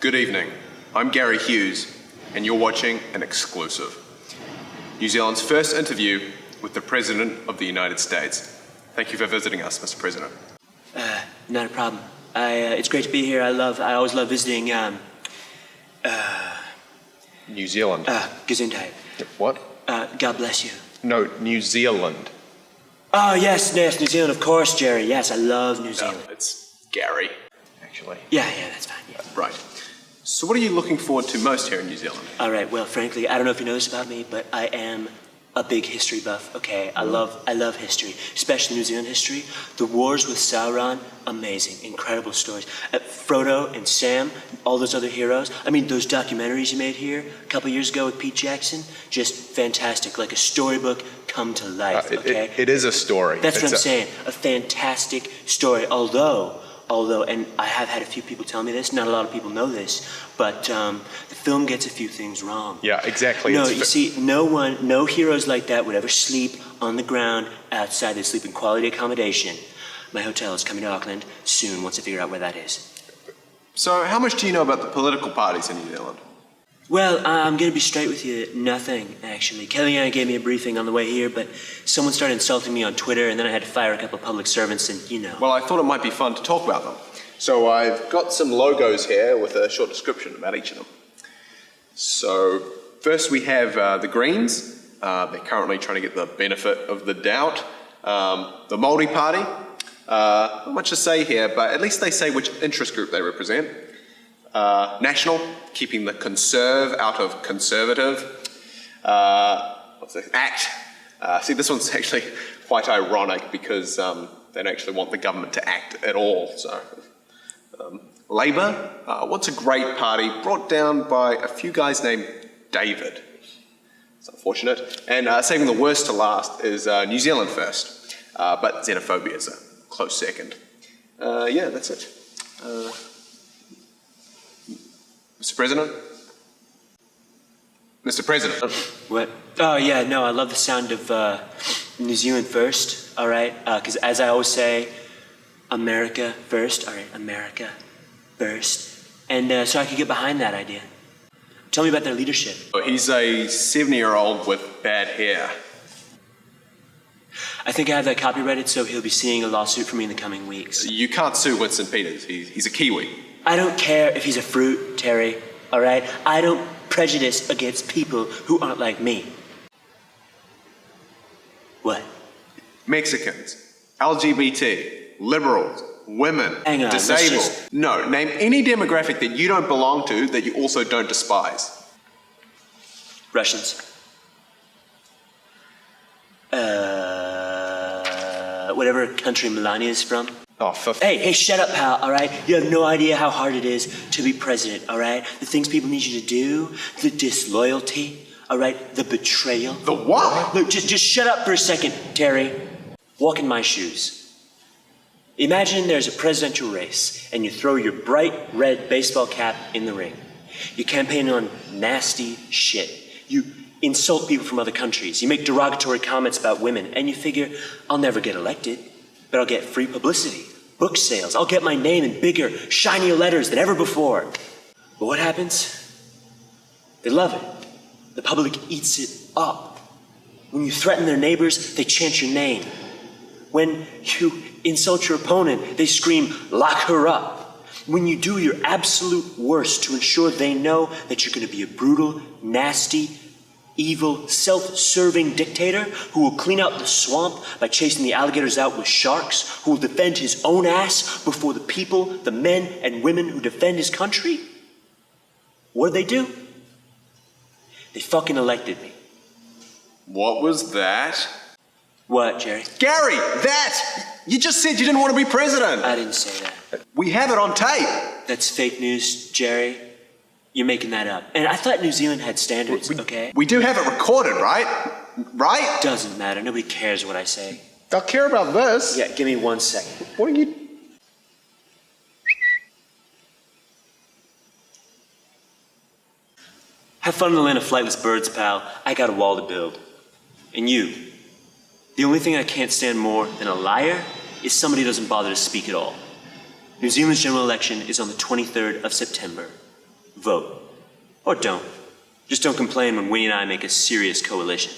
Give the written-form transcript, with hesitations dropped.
Good evening. I'm Gary Hughes, and you're watching an exclusive. New Zealand's first interview with the President of the United States. Thank you for visiting us, Mr. President. Not a problem. It's great to be here. I always love visiting, New Zealand. Gesundheit. What? God bless you. No, New Zealand. Oh, yes, New Zealand, of course, Jerry. Yes, I love New Zealand. No, it's Gary, actually. Yeah, that's fine. Yeah. Right. So what are you looking forward to most here in New Zealand? All right, well, frankly, I don't know if you know this about me, but I am a big history buff, okay? I love history, especially New Zealand history. The wars with Sauron, amazing, incredible stories. Frodo and Sam, all those other heroes. I mean, those documentaries you made here a couple years ago with Pete Jackson, just fantastic, like a storybook come to life, okay? It is a story. That's what I'm saying, a fantastic story, although, and I have had a few people tell me this, not a lot of people know this, but the film gets a few things wrong. Yeah, exactly. No, you see, no heroes like that would ever sleep on the ground outside. They sleep in quality accommodation. My hotel is coming to Auckland soon, once I figure out where that is. So how much do you know about the political parties in New Zealand? Well, I'm going to be straight with you. Nothing, actually. Kellyanne gave me a briefing on the way here, but someone started insulting me on Twitter, and then I had to fire a couple of public servants, and you know. Well, I thought it might be fun to talk about them. So I've got some logos here with a short description about each of them. So first we have the Greens. They're currently trying to get the benefit of the doubt. The Māori Party. Not much to say here, but at least they say which interest group they represent. National, keeping the conserve out of conservative. What's this? ACT. See, this one's actually quite ironic because they don't actually want the government to act at all. So, Labour, what's a great party brought down by a few guys named David. It's unfortunate. And saving the worst to last is New Zealand First, but xenophobia is a close second. Yeah, that's it. Mr. President? Mr. President? What? Oh, yeah, no, I love the sound of New Zealand first, all right? Because as I always say, America first, all right, America first. And so I could get behind that idea. Tell me about their leadership. He's a 70-year-old with bad hair. I think I have that copyrighted, so he'll be seeing a lawsuit from me in the coming weeks. You can't sue Winston Peters. He's a Kiwi. I don't care if he's a fruit, Terry, all right? I don't prejudice against people who aren't like me. What? Mexicans, LGBT, liberals, women, Hang on, disabled. No, name any demographic that you don't belong to that you also don't despise. Russians. Whatever country Melania's from. Oh, Hey, shut up, pal, all right? You have no idea how hard it is to be president, all right? The things people need you to do, the disloyalty, all right? The betrayal. The what? Look, just shut up for a second, Terry. Walk in my shoes. Imagine there's a presidential race, and you throw your bright red baseball cap in the ring. You campaign on nasty shit. You insult people from other countries. You make derogatory comments about women, and you figure, I'll never get elected, but I'll get free publicity, book sales. I'll get my name in bigger, shinier letters than ever before. But what happens? They love it. The public eats it up. When you threaten their neighbors, they chant your name. When you insult your opponent, they scream, lock her up. When you do your absolute worst to ensure they know that you're going to be a brutal, nasty, evil, self-serving dictator who will clean out the swamp by chasing the alligators out with sharks, who will defend his own ass before the people, the men and women who defend his country? What'd they do? They fucking elected me. What was that? What, Jerry? Gary, that! You just said you didn't want to be president. I didn't say that. We have it on tape. That's fake news, Jerry. You're making that up. And I thought New Zealand had standards, okay? We do have it recorded, right? Right? Doesn't matter. Nobody cares what I say. They'll care about this. Yeah, give me 1 second. What are you... Have fun in the land of flightless birds, pal. I got a wall to build. And you, the only thing I can't stand more than a liar is somebody who doesn't bother to speak at all. New Zealand's general election is on the 23rd of September. vote. Or don't. Just don't complain when Winnie and I make a serious coalition.